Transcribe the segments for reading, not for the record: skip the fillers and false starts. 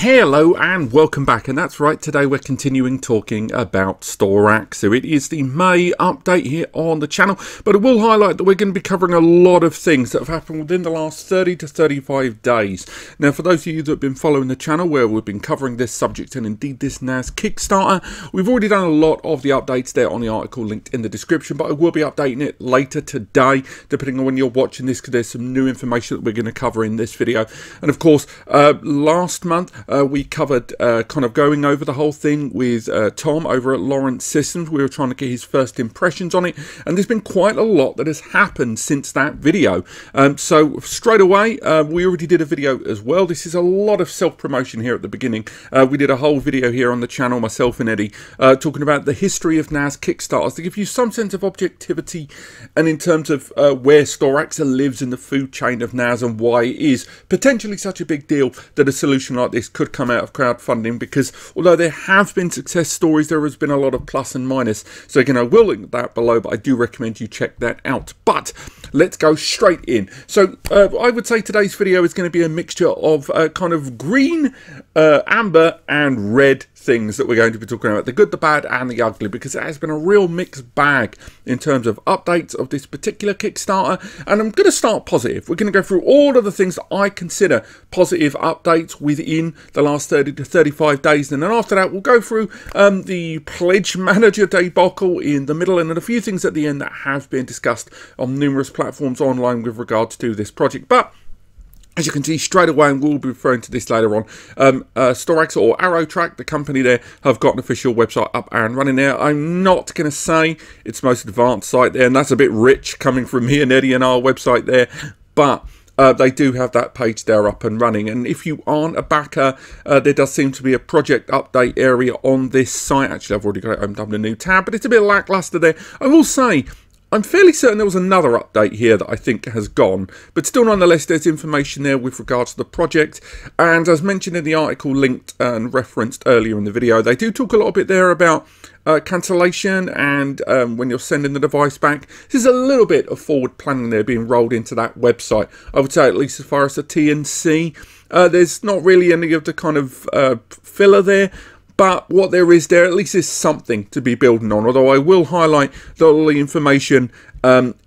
Hello and welcome back, and that's right, today we're continuing talking about Storaxa. So it is the May update here on the channel, but it will highlight that we're going to be covering a lot of things that have happened within the last 30 to 35 days. Now, for those of you that have been following the channel where we've been covering this subject and indeed this NAS Kickstarter, we've already done a lot of the updates there on the article linked in the description, but I will be updating it later today, depending on when you're watching this, because there's some new information that we're going to cover in this video. And of course, last month, we covered kind of going over the whole thing with Tom over at Lawrence Systems. We were trying to get his first impressions on it, and there's been quite a lot that has happened since that video. So straight away, we already did a video as well. This is a lot of self-promotion here at the beginning. We did a whole video here on the channel, myself and Eddie, talking about the history of NAS Kickstarters to give you some sense of objectivity and in terms of where Storaxa lives in the food chain of NAS and why it is potentially such a big deal that a solution like this could come out of crowdfunding, because although there have been success stories, there has been a lot of plus and minus. So again, I will link that below, but I do recommend you check that out. But let's go straight in. So I would say today's video is going to be a mixture of kind of green, amber and red things that we're going to be talking about, the good, the bad and the ugly, because it has been a real mixed bag in terms of updates of this particular Kickstarter. And I'm going to start positive. We're going to go through all of the things that I consider positive updates within the last 30 to 35 days, and then after that we'll go through the pledge manager debacle in the middle, and then a few things at the end that have been discussed on numerous platforms online with regards to this project. But as you can see straight away, and we'll be referring to this later on, Storaxa or Arrowtrak, the company there, have got an official website up and running there. I'm not going to say it's the most advanced site there, and that's a bit rich coming from me and Eddie and our website there, but they do have that page there up and running. And if you aren't a backer, there does seem to be a project update area on this site. Actually, I've already got it opened up in a new tab, but it's a bit lackluster there. I will say, I'm fairly certain there was another update here that I think has gone, but still nonetheless there's information there with regards to the project. And as mentioned in the article linked and referenced earlier in the video, they do talk a little bit there about cancellation and when you're sending the device back. There's a little bit of forward planning there being rolled into that website. I would say at least as far as the TNC, there's not really any of the kind of filler there. But what there is there, at least is something to be building on. Although I will highlight that all the information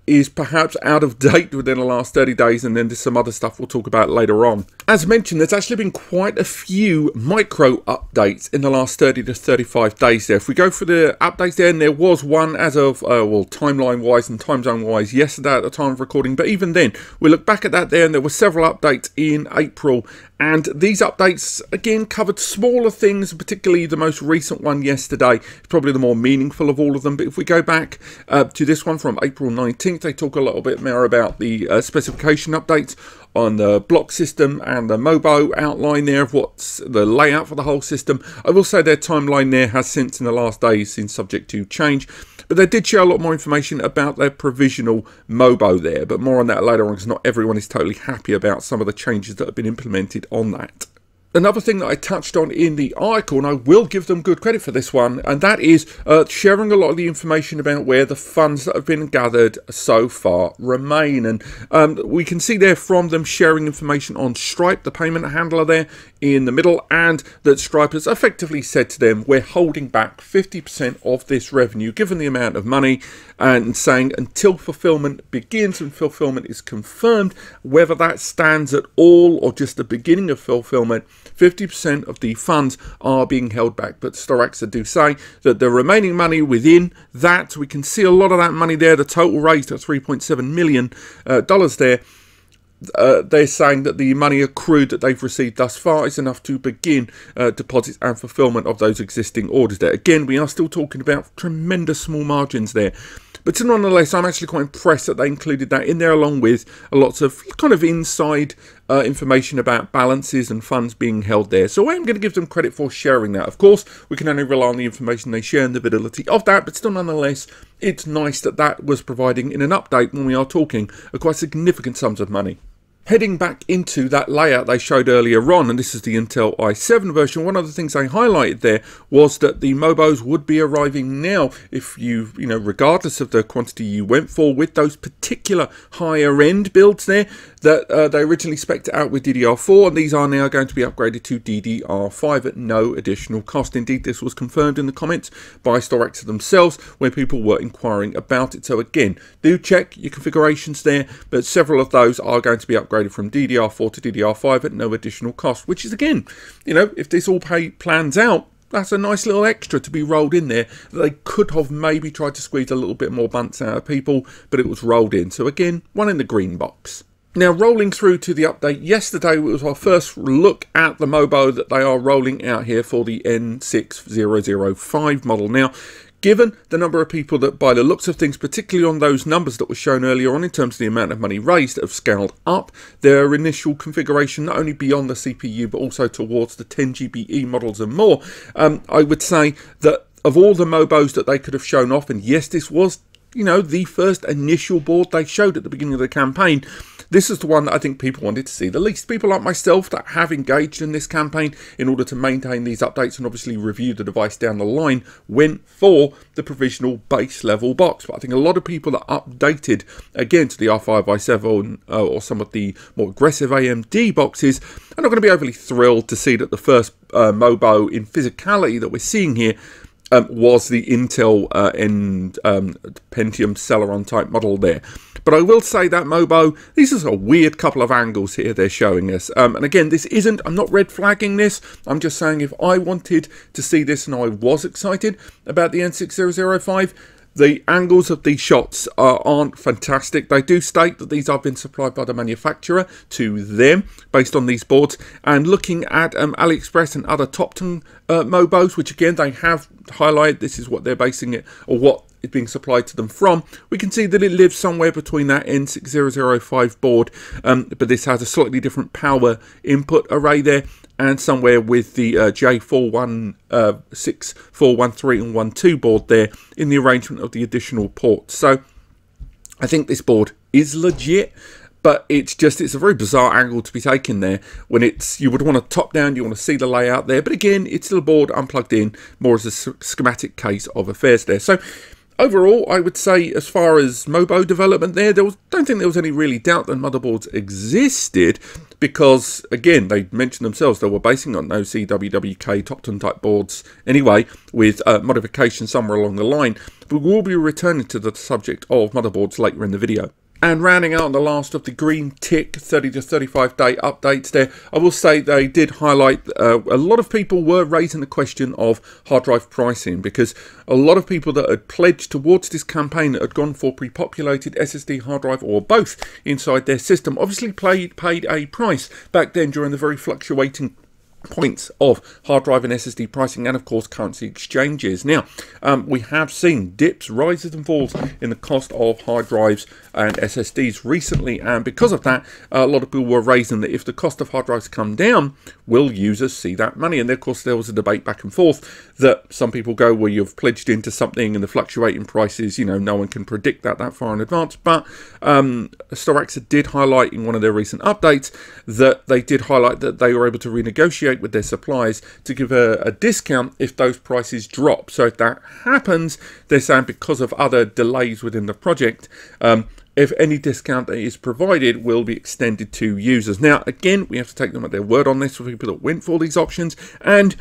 is perhaps out of date within the last 30 days, and then there's some other stuff we'll talk about later on. As mentioned, there's actually been quite a few micro updates in the last 30 to 35 days there. If we go through the updates there, and there was one as of, well, timeline-wise and time zone-wise yesterday at the time of recording, but even then, we look back at that there, and there were several updates in April, and these updates, again, covered smaller things, particularly the most recent one yesterday, probably the more meaningful of all of them. But if we go back to this one from April 19th, they talk a little bit more about the specification updates on the block system and the MOBO outline there of what's the layout for the whole system. I will say their timeline there has since in the last days been subject to change, but they did share a lot more information about their provisional MOBO there, but more on that later on, because not everyone is totally happy about some of the changes that have been implemented on that. Another thing that I touched on in the article, and I will give them good credit for this one, and that is sharing a lot of the information about where the funds that have been gathered so far remain. And we can see there from them sharing information on Stripe, the payment handler there in the middle, and that Stripe has effectively said to them, we're holding back 50% of this revenue given the amount of money, and saying until fulfillment begins and fulfillment is confirmed, whether that stands at all or just the beginning of fulfillment, 50% of the funds are being held back. But Storaxa do say that the remaining money within that, we can see a lot of that money there, the total raised at $3.7 million there. They're saying that the money accrued that they've received thus far is enough to begin deposits and fulfillment of those existing orders there. Again, we are still talking about tremendous small margins there. But nonetheless, I'm actually quite impressed that they included that in there, along with lots of kind of inside information about balances and funds being held there. So I am going to give them credit for sharing that. Of course, we can only rely on the information they share and the validity of that, but still nonetheless, it's nice that that was providing in an update when we are talking quite significant sums of money. Heading back into that layout they showed earlier on, and this is the Intel i7 version, one of the things they highlighted there was that the Mobos would be arriving now if you know, regardless of the quantity you went for, with those particular higher end builds there that they originally spec'd out with DDR4, and these are now going to be upgraded to DDR5 at no additional cost. Indeed, this was confirmed in the comments by Storaxa themselves when people were inquiring about it. So again, do check your configurations there, but several of those are going to be upgraded from DDR4 to DDR5 at no additional cost, which is, again, you know, if this all plans out, that's a nice little extra to be rolled in there. They could have maybe tried to squeeze a little bit more bunts out of people, but it was rolled in. So again, one in the green box. Now, rolling through to the update yesterday was our first look at the Mobo that they are rolling out here for the N6005 model. Now, given the number of people that, by the looks of things, particularly on those numbers that were shown earlier on in terms of the amount of money raised, that have scaled up their initial configuration, not only beyond the CPU, but also towards the 10 GBE models and more, I would say that of all the Mobos that they could have shown off, and yes, this was, you know, the first initial board they showed at the beginning of the campaign, this is the one that I think people wanted to see the least. People like myself that have engaged in this campaign in order to maintain these updates and obviously review the device down the line went for the provisional base level box. But I think a lot of people that updated again to the R5, i7 or some of the more aggressive AMD boxes are not going to be overly thrilled to see that the first Mobo in physicality that we're seeing here was the Intel Pentium Celeron type model there. But I will say that Mobo, this is a weird couple of angles here they're showing us. And again, this isn't, I'm not red flagging this. I'm just saying if I wanted to see this and I was excited about the N6005, the angles of these shots aren't fantastic. They do state that these have been supplied by the manufacturer to them based on these boards. And looking at AliExpress and other top-ton Mobos, which again they have highlighted, this is what they're basing it, or what is being supplied to them from, we can see that it lives somewhere between that N6005 board, but this has a slightly different power input array there, and somewhere with the J416, 413 and 12 board there in the arrangement of the additional ports. So I think this board is legit, but it's a very bizarre angle to be taken there when it's, you would want to top down, you want to see the layout there, but again, it's still a board unplugged in, more as a schematic case of affairs there. So overall, I would say as far as Mobo development there, don't think there was any really doubt that motherboards existed, because again, they mentioned themselves they were basing on those CWWK top-ton type boards anyway, with modifications somewhere along the line. But we will be returning to the subject of motherboards later in the video. And rounding out the last of the green tick 30 to 35 day updates there, I will say they did highlight a lot of people were raising the question of hard drive pricing, because a lot of people that had pledged towards this campaign that had gone for pre-populated SSD hard drive or both inside their system obviously paid a price back then during the very fluctuating points of hard drive and SSD pricing, and of course currency exchanges. Now we have seen dips, rises and falls in the cost of hard drives and SSDs recently, and because of that a lot of people were raising that if the cost of hard drives come down, will users see that money? And of course there was a debate back and forth that some people go, well, you've pledged into something and the fluctuating prices, you know, no one can predict that far in advance. But Storaxa did highlight in one of their recent updates that they did highlight that they were able to renegotiate with their suppliers to give a discount if those prices drop. So if that happens, they're saying because of other delays within the project, if any discount that is provided will be extended to users. Now again, we have to take them at their word on this for people that went for these options, and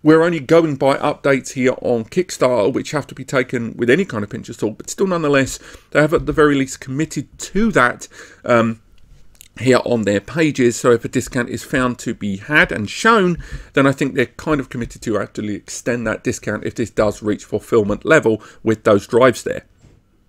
we're only going by updates here on Kickstarter, which have to be taken with any kind of pinch of salt, but still nonetheless they have at the very least committed to that here on their pages. So if a discount is found to be had and shown, then I think they're kind of committed to actually extend that discount if this does reach fulfillment level with those drives there.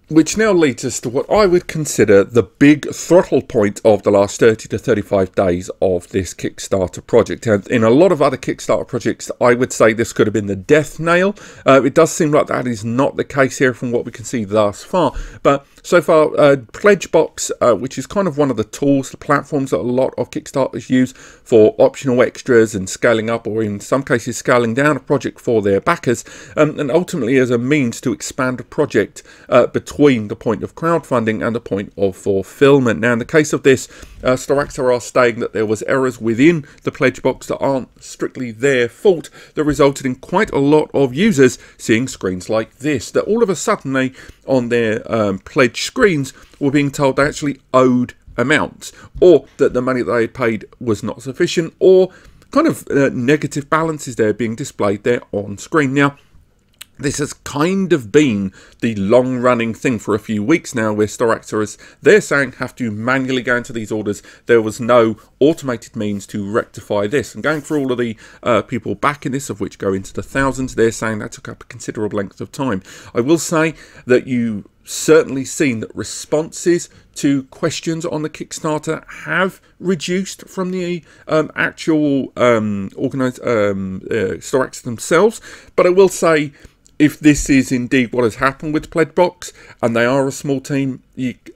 Which now leads us to what I would consider the big throttle point of the last 30 to 35 days of this Kickstarter project. And in a lot of other Kickstarter projects, I would say this could have been the death nail. It does seem like that is not the case here from what we can see thus far. But so far, PledgeBox, which is kind of one of the tools, the platforms that a lot of Kickstarters use for optional extras and scaling up, or in some cases scaling down a project for their backers, and ultimately as a means to expand a project between between the point of crowdfunding and the point of fulfillment. Now, in the case of this, Storaxa are stating that there was errors within the pledge box that aren't strictly their fault, that resulted in quite a lot of users seeing screens like this, that all of a sudden they, on their pledge screens, were being told they actually owed amounts, or that the money that they paid was not sufficient, or kind of negative balances there being displayed there on screen. Now, this has kind of been the long-running thing for a few weeks now, where Storaxa, as they're saying, have to manually go into these orders. There was no automated means to rectify this. And going through all of the people backing this, of which go into the thousands, they're saying that took up a considerable length of time. I will say that you certainly seen that responses to questions on the Kickstarter have reduced from the actual Storaxa themselves. But I will say, if this is indeed what has happened with PledgeBox, and they are a small team,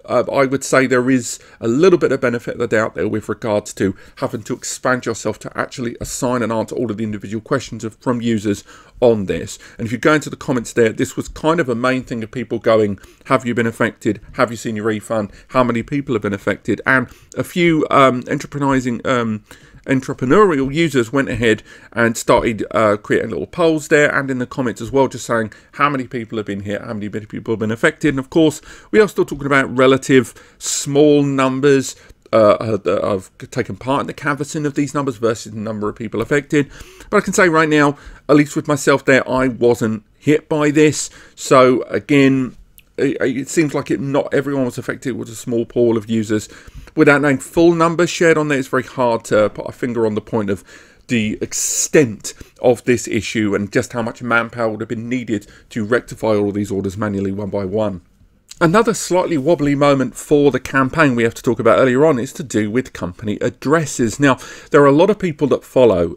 I would say there is a little bit of benefit of the doubt there with regards to having to expand yourself to actually assign and answer all of the individual questions from users on this. And if you go into the comments there, this was kind of a main thing of people going, have you been affected? Have you seen your refund? How many people have been affected? And a few entrepreneurial users went ahead and started creating little polls there and in the comments as well, just saying how many people have been here, how many people have been affected. And of course, we are still talking about relative small numbers that have taken part in the canvassing of these numbers versus the number of people affected. But I can say right now, at least with myself there, I wasn't hit by this. So again, it seems like not everyone was affected. It was a small pool of users. Without knowing full numbers shared on there, it's very hard to put a finger on the point of the extent of this issue and just how much manpower would have been needed to rectify all of these orders manually one by one. Another slightly wobbly moment for the campaign we have to talk about earlier on is to do with company addresses. Now, there are a lot of people that follow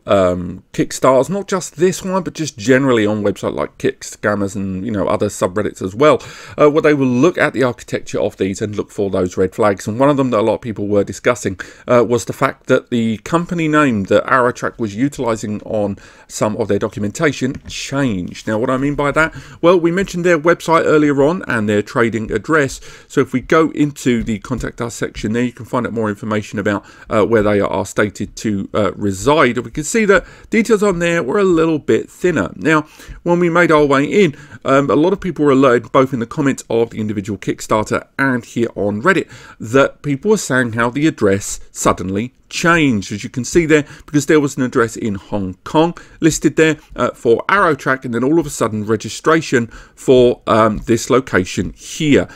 Kickstarters, not just this one, but just generally on websites like Kickscammers and, you know, other subreddits as well, where they will look at the architecture of these and look for those red flags. And one of them that a lot of people were discussing was the fact that the company name that Arrowtrak was utilizing on some of their documentation changed. Now, what do I mean by that? Well, we mentioned their website earlier on and their trading address. So if we go into the contact us section there, you can find out more information about where they are stated to reside. And we can see that details on there were a little bit thinner. Now, when we made our way in, a lot of people were alerted, both in the comments of the individual Kickstarter and here on Reddit, that people were saying how the address suddenly changed, as you can see there, because there was an address in Hong Kong listed there for Arrowtrak, and then all of a sudden registration for this location here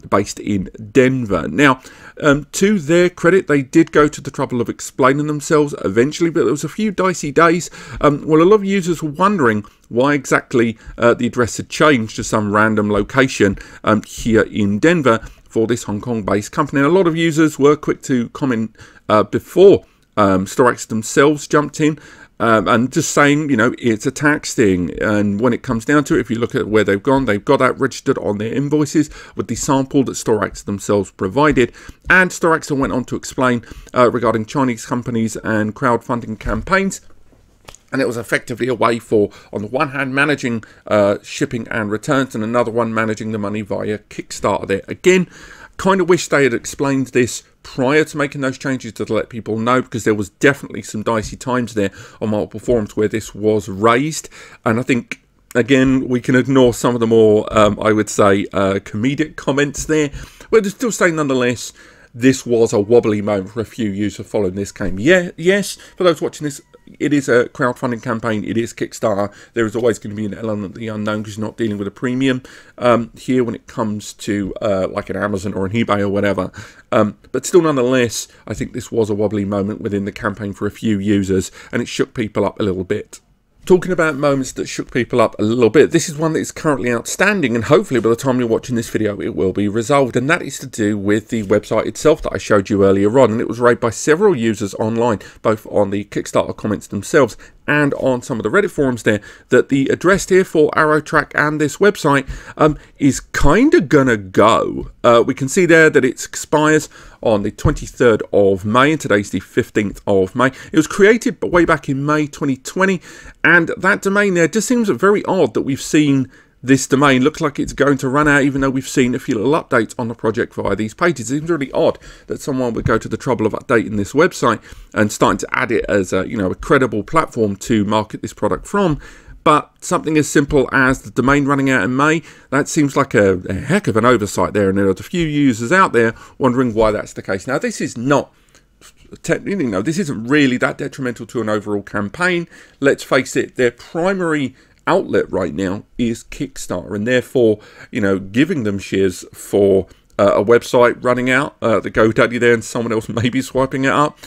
based in Denver. Now, to their credit, they did go to the trouble of explaining themselves eventually, but there was a few dicey days. Well, a lot of users were wondering why exactly the address had changed to some random location here in Denver for this Hong Kong-based company. And a lot of users were quick to comment before Storaxa themselves jumped in and just saying, you know, it's a tax thing. And when it comes down to it, if you look at where they've got that registered on their invoices with the sample that Storaxa themselves provided. And Storaxa went on to explain regarding Chinese companies and crowdfunding campaigns. And it was effectively a way for, on the one hand, managing shipping and returns, and another one managing the money via Kickstarter there. Again, kind of wish they had explained this prior to making those changes to let people know, because there was definitely some dicey times there on multiple forums where this was raised. And I think, again, we can ignore some of the more, I would say, comedic comments there. But they're still saying, nonetheless, this was a wobbly moment for a few users following this game. Yeah, yes, for those watching this, it is a crowdfunding campaign. It is Kickstarter. There is always going to be an element of the unknown because you're not dealing with a premium here when it comes to like an Amazon or an eBay or whatever. But still, nonetheless, I think this was a wobbly moment within the campaign for a few users, and it shook people up a little bit. Talking about moments that shook people up a little bit, this is one that is currently outstanding, and hopefully by the time you're watching this video it will be resolved, and that is to do with the website itself that I showed you earlier on. And it was raised by several users online, both on the Kickstarter comments themselves and on some of the Reddit forums there, that the address here for Arrowtrak and this website is kind of gonna go. We can see there that it expires on the 23rd of May, and today's the 15th of May. It was created way back in May 2020, and that domain there just seems very odd that we've seen this domain looks like it's going to run out, even though we've seen a few little updates on the project via these pages. It seems really odd that someone would go to the trouble of updating this website and starting to add it as a, a credible platform to market this product from. But something as simple as the domain running out in May, that seems like a heck of an oversight there, and there are a few users out there wondering why that's the case. Now, this is not, this isn't really that detrimental to an overall campaign. Let's face it, their primary outlet right now is Kickstarter, and therefore, giving them shares for a website running out, the GoDaddy there, and someone else maybe swiping it up.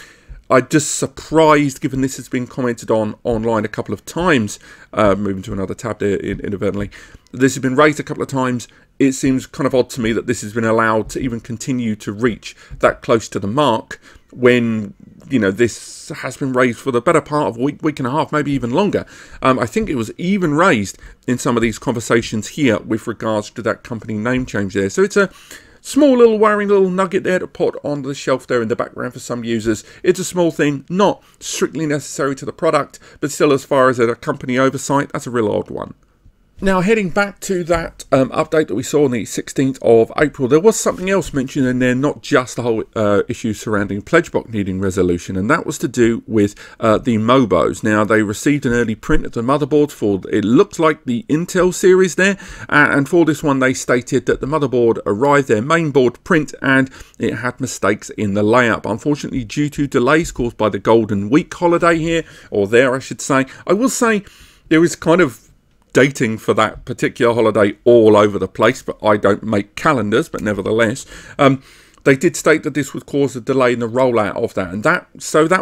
I'm just surprised, given this has been commented on online a couple of times, moving to another tab there inadvertently, this has been raised a couple of times. It seems kind of odd to me that this has been allowed to even continue to reach that close to the mark when, this has been raised for the better part of a week and a half, maybe even longer. I think it was even raised in some of these conversations here with regards to that company name change there. So it's a small little worrying little nugget there to put on the shelf there in the background for some users. It's a small thing, not strictly necessary to the product, but still, as far as a company oversight, that's a real odd one. Now, heading back to that update that we saw on the 16th of April, there was something else mentioned in there, not just the whole issue surrounding PledgeBox needing resolution, and that was to do with the Mobos. Now, they received an early print of the motherboard for, it looks like, the Intel series there, and for this one, they stated that the motherboard arrived, their mainboard print, and it had mistakes in the layout. But unfortunately, due to delays caused by the Golden Week holiday here, or there, I should say, I will say there is kind of dating for that particular holiday all over the place, but I don't make calendars, but nevertheless, they did state that this would cause a delay in the rollout of that, and that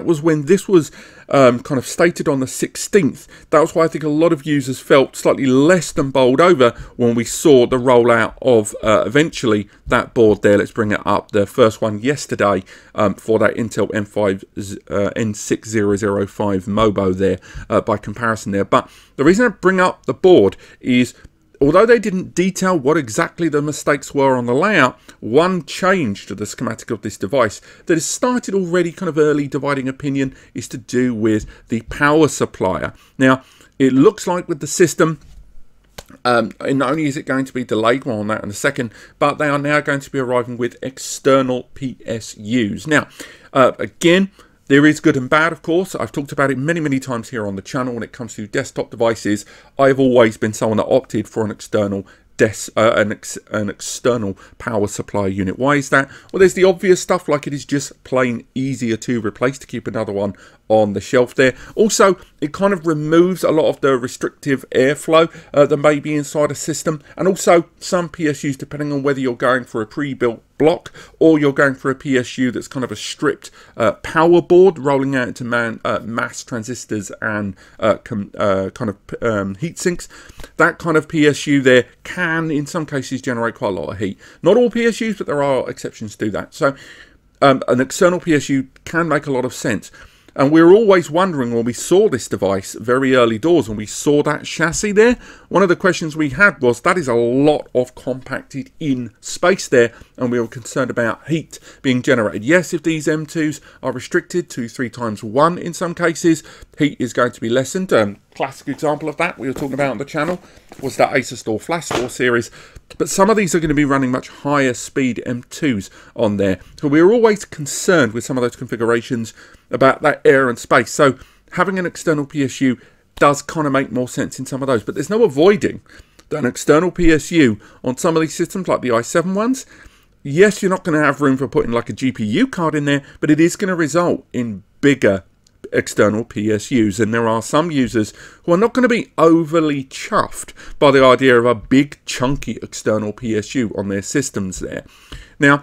was when this was kind of stated on the 16th. That was why I think a lot of users felt slightly less than bowled over when we saw the rollout of eventually that board there. Let's bring it up, the first one yesterday for that Intel N6005 Mobo there by comparison there. But the reason I bring up the board is, although they didn't detail what exactly the mistakes were on the layout, one change to the schematic of this device that has started already kind of early dividing opinion is to do with the power supplier. Now, it looks like with the system, not only is it going to be delayed, well, on that in a second, but they are now going to be arriving with external PSUs. Now, again, there is good and bad, of course. I've talked about it many times here on the channel. When it comes to desktop devices, I've always been someone that opted for an external an external power supply unit. Why is that? Well, there's the obvious stuff, like it is just plain easier to replace, to keep another one on the shelf there. Also, it kind of removes a lot of the restrictive airflow that may be inside a system, and also some PSUs, depending on whether you're going for a pre-built block or you're going for a PSU that's kind of a stripped power board rolling out into mass transistors and heat sinks. That kind of PSU there can, in some cases, generate quite a lot of heat. Not all PSUs, but there are exceptions to that. So an external PSU can make a lot of sense. And we were always wondering, when we saw this device very early doors, when we saw that chassis there, one of the questions we had was, that is a lot of compacted in space there, and we were concerned about heat being generated. Yes, if these M2s are restricted to 3x1 in some cases, heat is going to be lessened. Classic example of that we were talking about on the channel was that Acer Store Flash Store series, but some of these are going to be running much higher speed M2s on there. So we were always concerned with some of those configurations about that air and space. So having an external PSU does kind of make more sense in some of those, but there's no avoiding that an external PSU on some of these systems, like the i7 ones, yes, you're not going to have room for putting like a GPU card in there, but it is going to result in bigger external PSUs, and there are some users who are not going to be overly chuffed by the idea of a big chunky external PSU on their systems there. Now,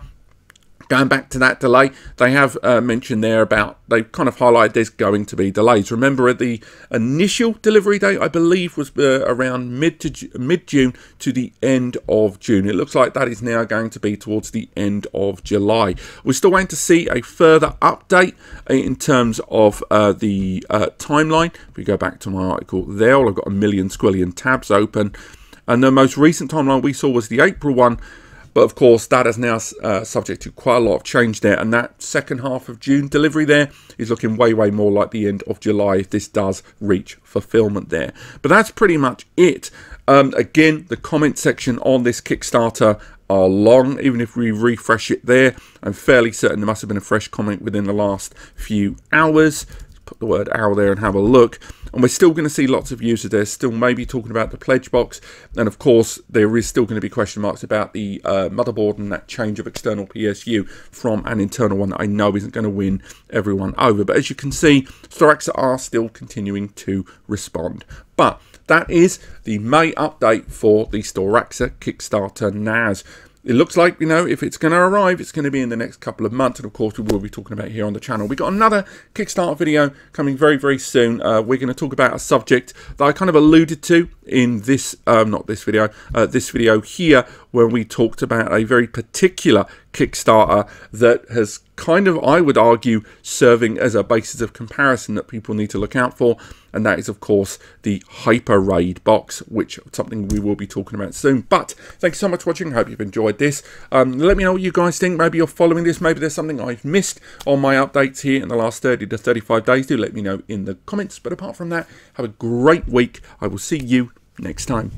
going back to that delay, they have mentioned there about, they kind of highlighted there's going to be delays. Remember, at the initial delivery date, I believe, was around mid-June to the end of June. It looks like that is now going to be towards the end of July. We're still waiting to see a further update in terms of the timeline. If we go back to my article there, I've got a million squillion tabs open, and the most recent timeline we saw was the April one. But of course, that is now subject to quite a lot of change there, and that second half of June delivery there is looking way more like the end of July if this does reach fulfillment there. But that's pretty much it. Again, the comment section on this Kickstarter are long. Even if we refresh it there, I'm fairly certain there must have been a fresh comment within the last few hours. Put the word hour there and have a look, and we're still going to see lots of users there still maybe talking about the pledge box, and of course there is still going to be question marks about the motherboard and that change of external PSU from an internal one that I know isn't going to win everyone over. But as you can see, Storaxa are still continuing to respond. But that is the May update for the Storaxa Kickstarter NAS. It looks like, you know, if it's going to arrive, it's going to be in the next couple of months. And of course, we will be talking about it here on the channel. We got another Kickstarter video coming very soon. We're going to talk about a subject that I kind of alluded to in this, this video here, where we talked about a very particular Kickstarter that has kind of, I would argue, serving as a basis of comparison that people need to look out for. And that is, of course, the Hyper Raid box, which is something we will be talking about soon. But thank you so much for watching. I hope you've enjoyed this. Let me know what you guys think. Maybe you're following this. Maybe there's something I've missed on my updates here in the last 30 to 35 days. Do let me know in the comments. But apart from that, have a great week. I will see you next time.